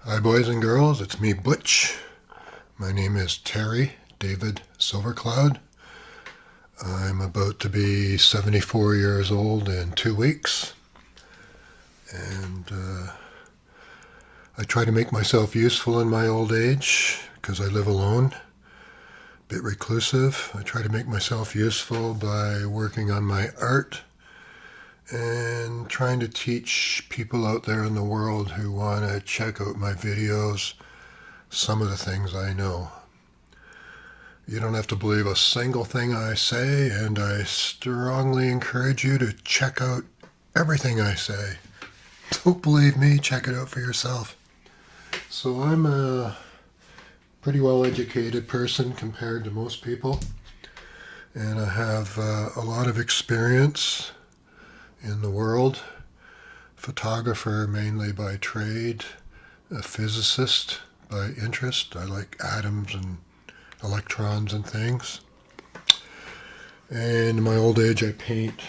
Hi boys and girls, it's me Butch. My name is Terry David Silvercloud. I'm about to be 74 years old in 2 weeks, and I try to make myself useful in my old age because I live alone, a bit reclusive. I try to make myself useful by working on my art and trying to teach people out there in the world who want to check out my videos some of the things I know. You don't have to believe a single thing I say, and I strongly encourage you to check out everything I say. Don't believe me, check it out for yourself. So I'm a pretty well-educated person compared to most people, and I have a lot of experience in the world. Photographer mainly by trade, a physicist by interest. I like atoms and electrons and things. And in my old age I paint.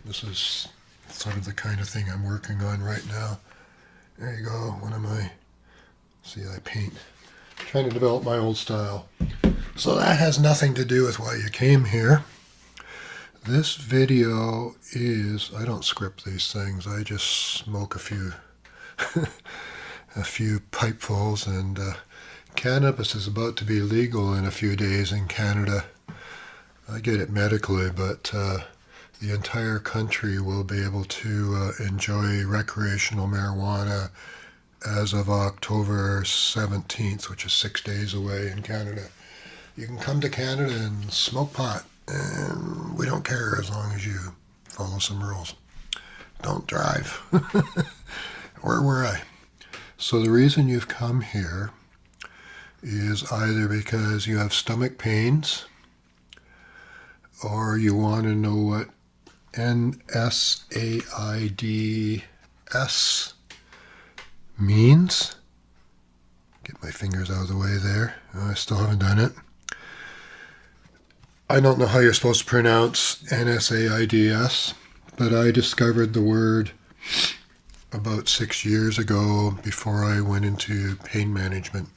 This is sort of the kind of thing I'm working on right now. There you go, see, I paint. I'm trying to develop my old style. So that has nothing to do with why you came here. This video is, I don't script these things, I just smoke a few pipefuls, and cannabis is about to be legal in a few days in Canada. I get it medically, but the entire country will be able to enjoy recreational marijuana as of October 17th, which is 6 days away in Canada. You can come to Canada and smoke pot, and we don't care as long as you follow some rules. Don't drive. Where were I? So the reason you've come here is either because you have stomach pains, or you want to know what Nsaids means. Get my fingers out of the way there. I still haven't done it. I don't know how you're supposed to pronounce Nsaids, but I discovered the word about 6 years ago before I went into pain management.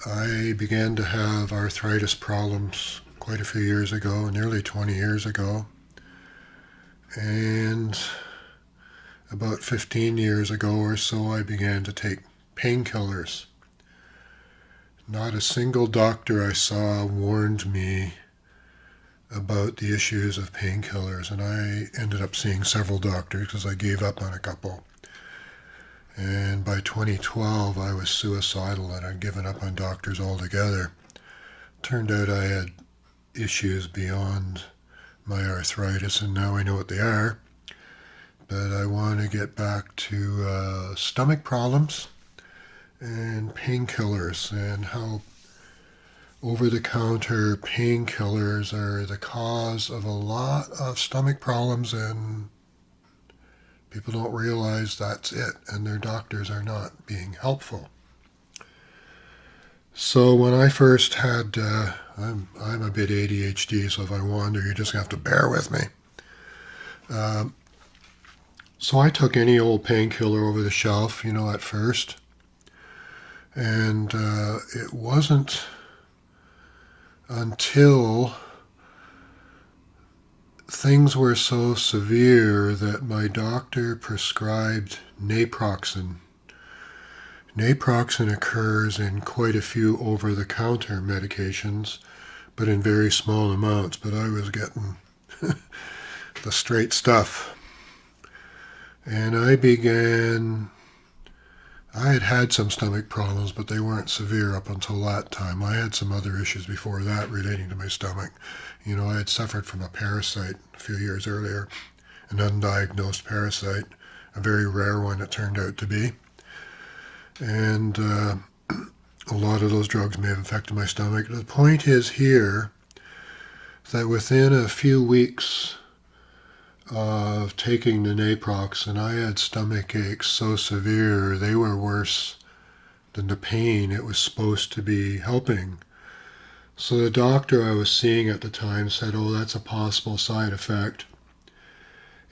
I began to have arthritis problems quite a few years ago, nearly 20 years ago. And about 15 years ago or so, I began to take painkillers. Not a single doctor I saw warned me about the issues of painkillers, and I ended up seeing several doctors because I gave up on a couple. And by 2012, I was suicidal and I'd given up on doctors altogether. Turned out I had issues beyond my arthritis, and now I know what they are. But I want to get back to stomach problems and painkillers, and how over-the-counter painkillers are the cause of a lot of stomach problems, and people don't realize that's it, and their doctors are not being helpful. So when I first had, I'm a bit ADHD, so if I wander, you just have to bear with me. So I took any old painkiller over the shelf, at first. And it wasn't until things were so severe that my doctor prescribed Naproxen. Naproxen occurs in quite a few over-the-counter medications, but in very small amounts. But I was getting the straight stuff. And I had some stomach problems, but they weren't severe up until that time. I had some other issues before that relating to my stomach. I had suffered from a parasite a few years earlier, an undiagnosed parasite, a very rare one it turned out to be. And a lot of those drugs may have affected my stomach. The point is here that within a few weeks of taking the Naproxen, I had stomach aches so severe they were worse than the pain it was supposed to be helping. So the doctor I was seeing at the time said, oh, that's a possible side effect.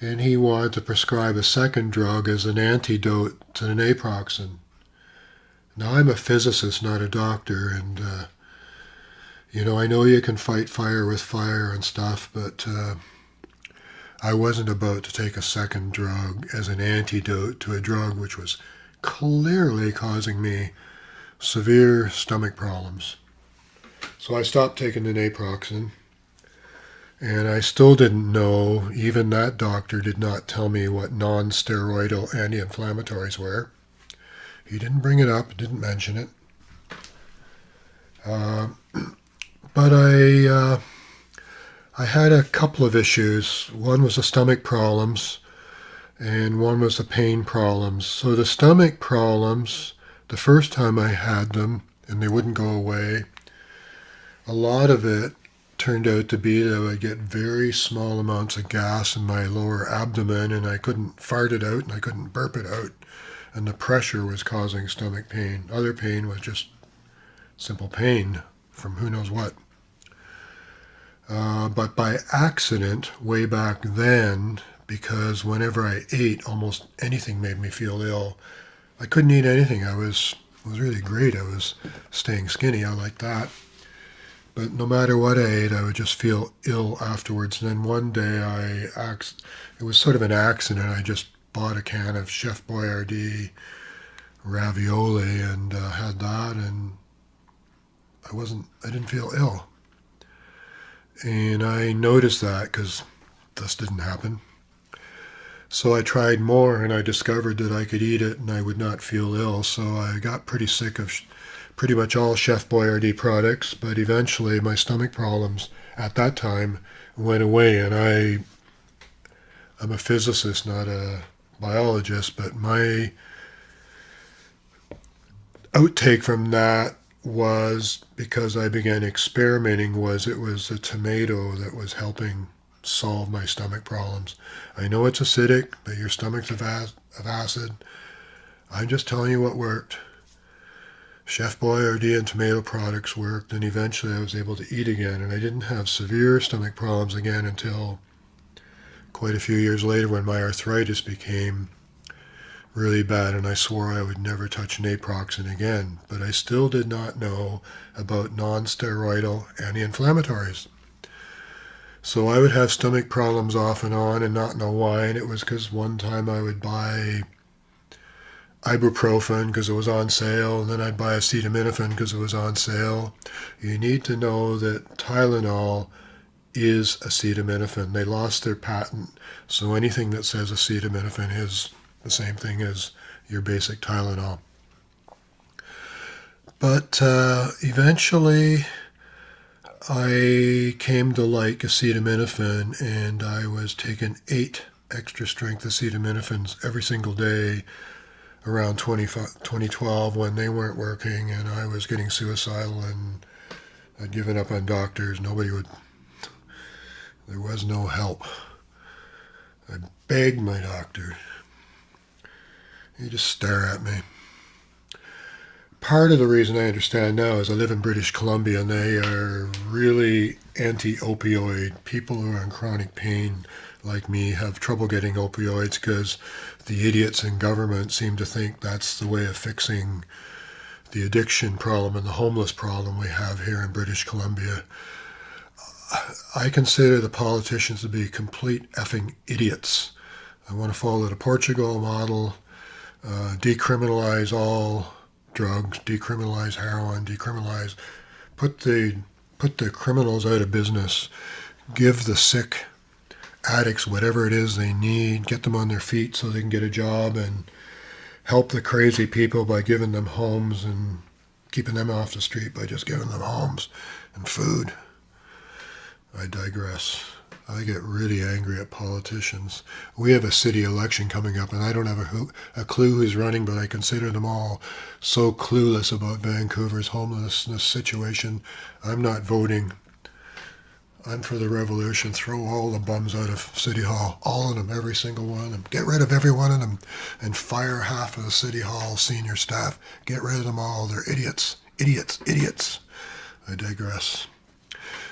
And he wanted to prescribe a second drug as an antidote to the Naproxen. Now, I'm a physicist, not a doctor, and I know you can fight fire with fire and stuff, but I wasn't about to take a second drug as an antidote to a drug which was clearly causing me severe stomach problems. So I stopped taking the Naproxen, and I still didn't know, even that doctor did not tell me what non-steroidal anti-inflammatories were. He didn't bring it up, didn't mention it. But I had a couple of issues. One was the stomach problems, and one was the pain problems. So the stomach problems, the first time I had them, and they wouldn't go away, a lot of it turned out to be that I would get very small amounts of gas in my lower abdomen, and I couldn't fart it out, and I couldn't burp it out. And the pressure was causing stomach pain. Other pain was just simple pain from who knows what. But by accident, way back then, because whenever I ate, almost anything made me feel ill. I couldn't eat anything. It was really great. I was staying skinny. I liked that. But no matter what I ate, I would just feel ill afterwards. And then one day, it was sort of an accident. I just bought a can of Chef Boyardee ravioli and had that, and I didn't feel ill. And I noticed that because this didn't happen. So I tried more, and I discovered that I could eat it and I would not feel ill. So I got pretty sick of pretty much all Chef Boyardee products, but eventually my stomach problems at that time went away. And I'm a physicist, not a biologist, but my outtake from that was, because I began experimenting, it was a tomato that was helping solve my stomach problems. I know it's acidic, but your stomach's of acid. I'm just telling you what worked. Chef Boyardee and tomato products worked, and eventually I was able to eat again, and I didn't have severe stomach problems again until quite a few years later when my arthritis became really bad, and I swore I would never touch Naproxen again. But I still did not know about non-steroidal anti-inflammatories. So I would have stomach problems off and on and not know why, and it was because one time I would buy Ibuprofen because it was on sale, and then I'd buy acetaminophen because it was on sale. You need to know that Tylenol is acetaminophen. They lost their patent, so anything that says acetaminophen is the same thing as your basic Tylenol. But eventually I came to like acetaminophen, and I was taking 8 extra strength acetaminophen every single day around 2012 when they weren't working, and I was getting suicidal, and I'd given up on doctors. There was no help. I begged my doctor. He'd just stare at me. Part of the reason I understand now is I live in British Columbia, and they are really anti-opioid. People who are in chronic pain, like me, have trouble getting opioids because the idiots in government seem to think that's the way of fixing the addiction problem and the homeless problem we have here in British Columbia. I consider the politicians to be complete effing idiots. I want to follow the Portugal model, decriminalize all drugs, decriminalize heroin, put the criminals out of business, give the sick addicts whatever it is they need, get them on their feet so they can get a job, and help the crazy people by giving them homes and keeping them off the street by just giving them homes and food. I digress. I get really angry at politicians. We have a city election coming up, and I don't have a clue who's running, but I consider them all so clueless about Vancouver's homelessness situation. I'm not voting. I'm for the revolution. Throw all the bums out of City Hall. All of them, every single one of them. Get rid of every one of them and fire half of the City Hall senior staff. Get rid of them all. They're idiots. Idiots. Idiots. I digress.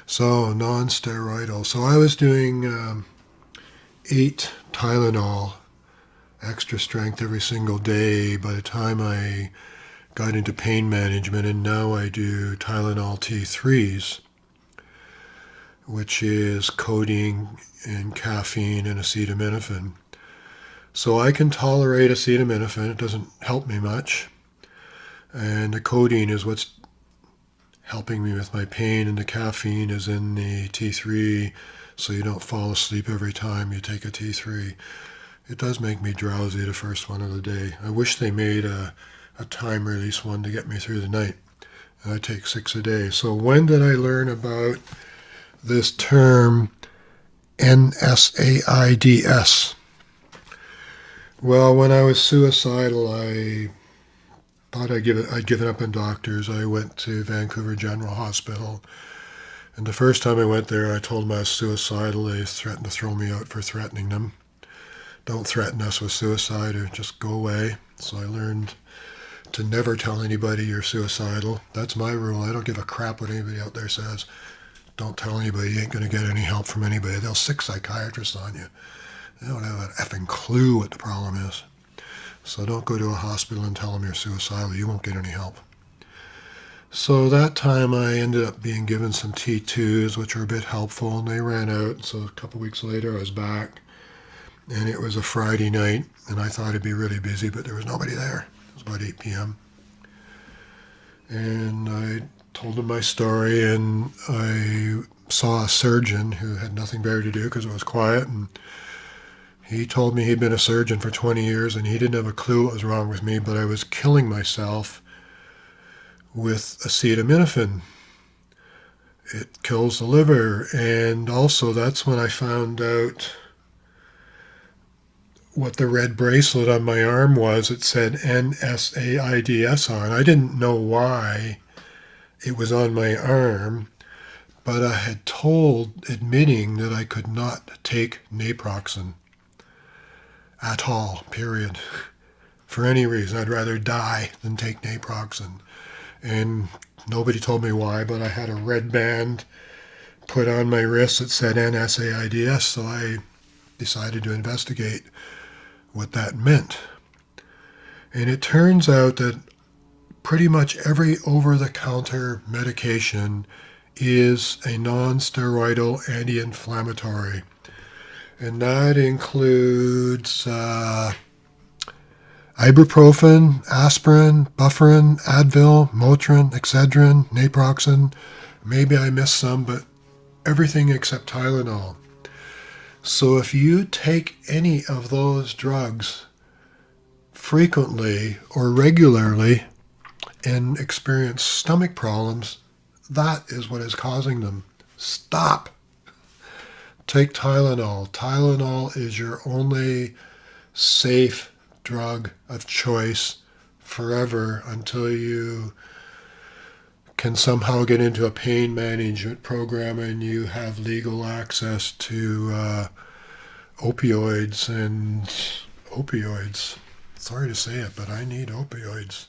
So, non-steroidal. So I was doing 8 Tylenol, extra strength every single day. By the time I got into pain management, and now I do Tylenol T3s, which is codeine and caffeine and acetaminophen. So I can tolerate acetaminophen. It doesn't help me much. And the codeine is what's helping me with my pain, and the caffeine is in the T3, so you don't fall asleep every time you take a T3. It does make me drowsy the first one of the day. I wish they made a time release one to get me through the night. And I take 6 a day. So when did I learn about this term NSAIDs? Well, when I was suicidal, I thought I'd given up on doctors. I went to Vancouver General Hospital. And the first time I went there, I told them I was suicidal. They threatened to throw me out for threatening them. Don't threaten us with suicide, or just go away. So I learned to never tell anybody you're suicidal. That's my rule. I don't give a crap what anybody out there says. Don't tell anybody. You ain't going to get any help from anybody. They'll sick psychiatrists on you. They don't have an effing clue what the problem is. So don't go to a hospital and tell them you're suicidal. You won't get any help. So that time I ended up being given some T2s, which were a bit helpful, and they ran out. So a couple weeks later I was back, and it was a Friday night, and I thought it'd be really busy, but there was nobody there. It was about 8 p.m. And I told him my story, and I saw a surgeon who had nothing better to do because it was quiet, and he told me he'd been a surgeon for 20 years and he didn't have a clue what was wrong with me, but I was killing myself with acetaminophen. It kills the liver, and also that's when I found out what the red bracelet on my arm was. It said NSAIDs on. I didn't know why it was on my arm, but I had admitting that I could not take Naproxen at all, period. For any reason. I'd rather die than take Naproxen. And nobody told me why, but I had a red band put on my wrist that said NSAIDs, so I decided to investigate what that meant. And it turns out that pretty much every over-the-counter medication is a non-steroidal anti-inflammatory. And that includes Ibuprofen, Aspirin, Butch, Advil, Motrin, Excedrin, Naproxen. Maybe I missed some, but everything except Tylenol. So if you take any of those drugs frequently or regularly and experience stomach problems, that is what is causing them. Stop. Take Tylenol. Tylenol is your only safe drug of choice forever until you can somehow get into a pain management program and you have legal access to opioids. Sorry to say it, but I need opioids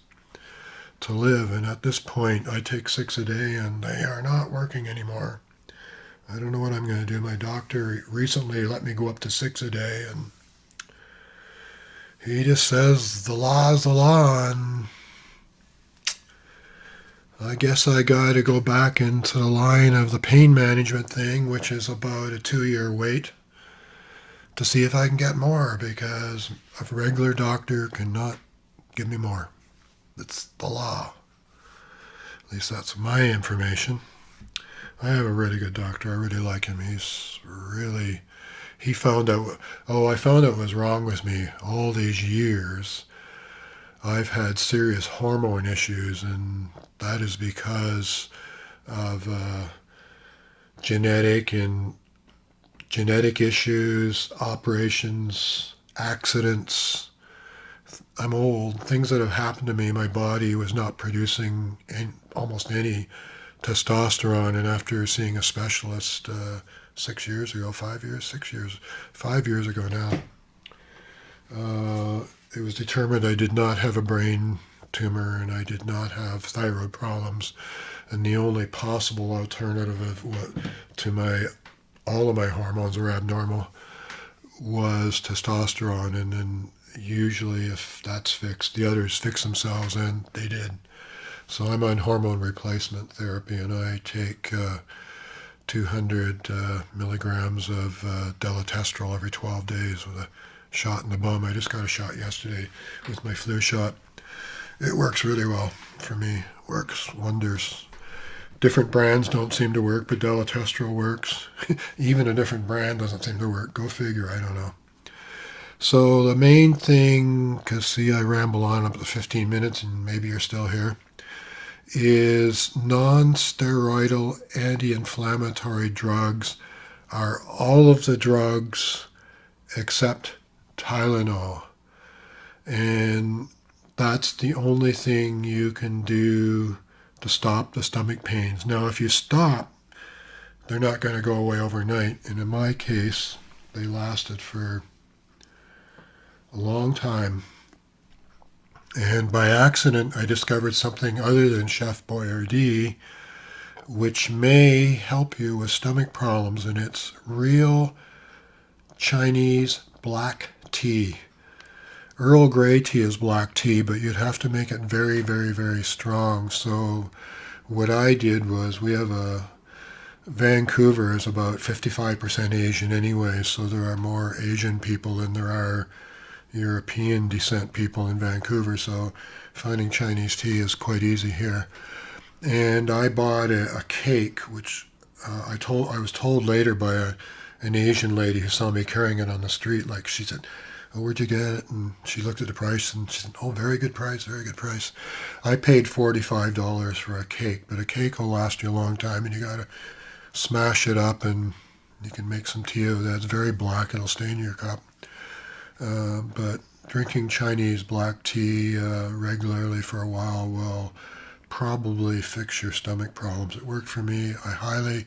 to live. And at this point, I take 6 a day and they are not working anymore. I don't know what I'm going to do. My doctor recently let me go up to 6 a day, and he just says the law is the law, and I guess I got to go back into the line of the pain management thing, which is about a 2-year wait, to see if I can get more, because a regular doctor cannot give me more. It's the law. At least that's my information. I have a really good doctor. I really like him. He found out, I found out what was wrong with me all these years. I've had serious hormone issues, and that is because of genetic issues, operations, accidents. I'm old. Things that have happened to me, my body was not producing almost any testosterone, and after seeing a specialist 5 years ago now, it was determined I did not have a brain tumor and I did not have thyroid problems, and the only possible alternative to all of my hormones were abnormal was testosterone. And then usually if that's fixed, the others fix themselves, and they did. So I'm on hormone replacement therapy, and I take 200 milligrams of deletestrol every 12 days with a shot in the bum. I just got a shot yesterday with my flu shot. It works really well for me. Works wonders. Different brands don't seem to work, but deletestrol works. Even a different brand doesn't seem to work. Go figure, I don't know. So the main thing, because see, I ramble on up to 15 minutes and maybe you're still here, is non-steroidal anti-inflammatory drugs are all of the drugs except Tylenol. And that's the only thing you can do to stop the stomach pains. Now, if you stop, they're not going to go away overnight. And in my case, they lasted for a long time. And by accident, I discovered something other than Chef Boyardee, which may help you with stomach problems, and it's real Chinese black tea. Earl Grey tea is black tea, but you'd have to make it very, very, very strong. So what I did was, Vancouver is about 55% Asian anyway, so there are more Asian people than there are European descent people in Vancouver, so finding Chinese tea is quite easy here. And I bought a cake, which I was told later by an Asian lady who saw me carrying it on the street. Like, she said, "Oh, where'd you get it?" And she looked at the price and she said, "Oh, very good price, very good price." I paid $45 for a cake, but a cake will last you a long time, and you gotta smash it up, and you can make some tea out of that. It's very black; it'll stain your cup. But drinking Chinese black tea regularly for a while will probably fix your stomach problems. It worked for me. I highly,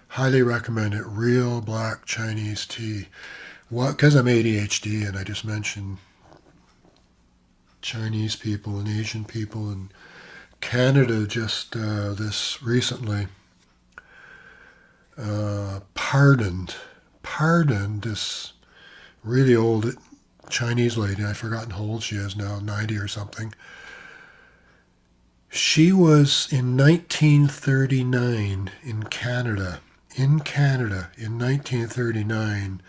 highly recommend it. Real black Chinese tea. Because I'm ADHD and I just mentioned Chinese people and Asian people, and Canada just this recently pardoned this really old Chinese lady. I've forgotten how old she is now, 90 or something. She was in 1939 in Canada in 1939,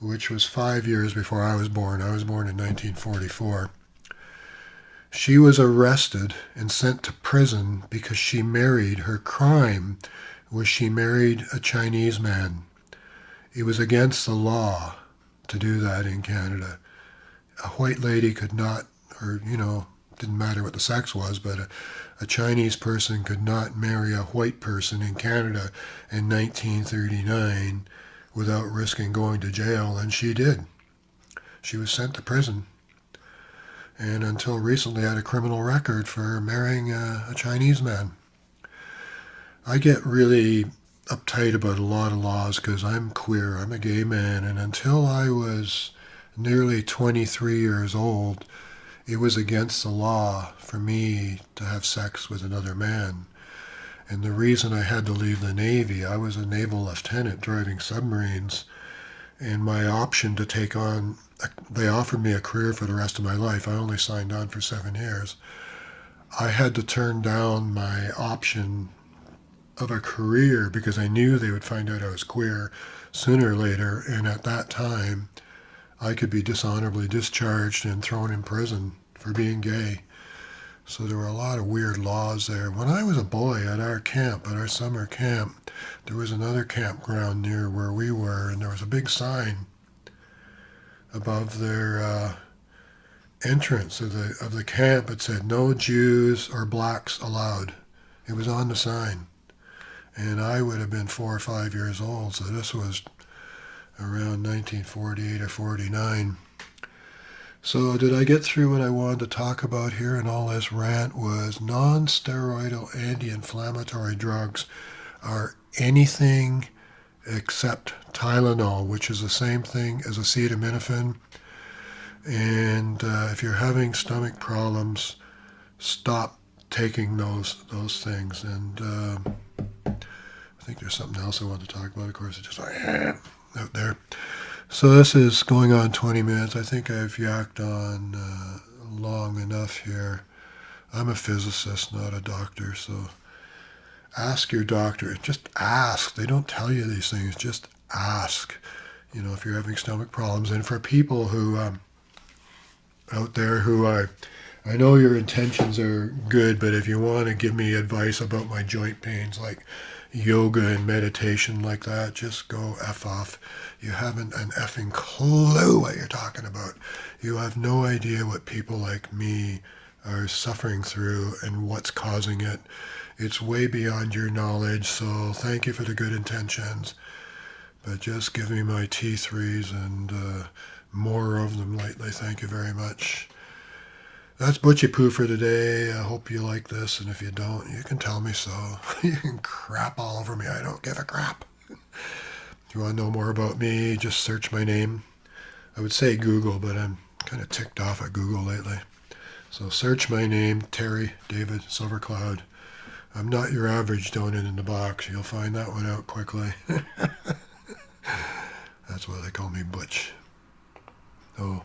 which was 5 years before I was born. I was born in 1944. She was arrested and sent to prison because she married. Her crime was she married a Chinese man. It was against the law to do that in Canada. A white lady could not, or, didn't matter what the sex was, but a Chinese person could not marry a white person in Canada in 1939 without risking going to jail, and she did. She was sent to prison, and until recently had a criminal record for marrying a Chinese man. I get really uptight about a lot of laws because I'm queer, I'm a gay man, and until I was nearly 23 years old, it was against the law for me to have sex with another man. And the reason I had to leave the Navy, I was a naval lieutenant driving submarines, and my option to take on, they offered me a career for the rest of my life. I only signed on for 7 years. I had to turn down my option of a career because I knew they would find out I was queer sooner or later, and at that time I could be dishonorably discharged and thrown in prison for being gay. So there were a lot of weird laws there. When I was a boy at our camp, at our summer camp, there was another campground near where we were, and there was a big sign above their entrance of the camp that said, "No Jews or blacks allowed." It was on the sign. And I would have been 4 or 5 years old, so this was around 1948 or 49. So did I get through what I wanted to talk about here? And all this rant was non-steroidal anti-inflammatory drugs are anything except Tylenol, which is the same thing as acetaminophen. And if you're having stomach problems, stop taking those things. And I think there's something else I want to talk about. Of course, it's just like out there. So this is going on 20 minutes. I think I've yacked on long enough here. I'm a physicist, not a doctor, so ask your doctor. Just ask. They don't tell you these things. Just ask. You know, if you're having stomach problems. And for people who out there who I know your intentions are good, but if you want to give me advice about my joint pains, like yoga and meditation like that, just go F off. You haven't an effing clue what you're talking about. You have no idea what people like me are suffering through and what's causing it. It's way beyond your knowledge, so thank you for the good intentions. But just give me my T3s and more of them lately. Thank you very much. That's Butchie Poo for today. I hope you like this, and if you don't, you can tell me so. You can crap all over me. I don't give a crap. If you want to know more about me, just search my name. I would say Google, but I'm kind of ticked off at Google lately. So search my name, Terry David Silvercloud. I'm not your average donut in the box. You'll find that one out quickly. That's why they call me Butch. Oh.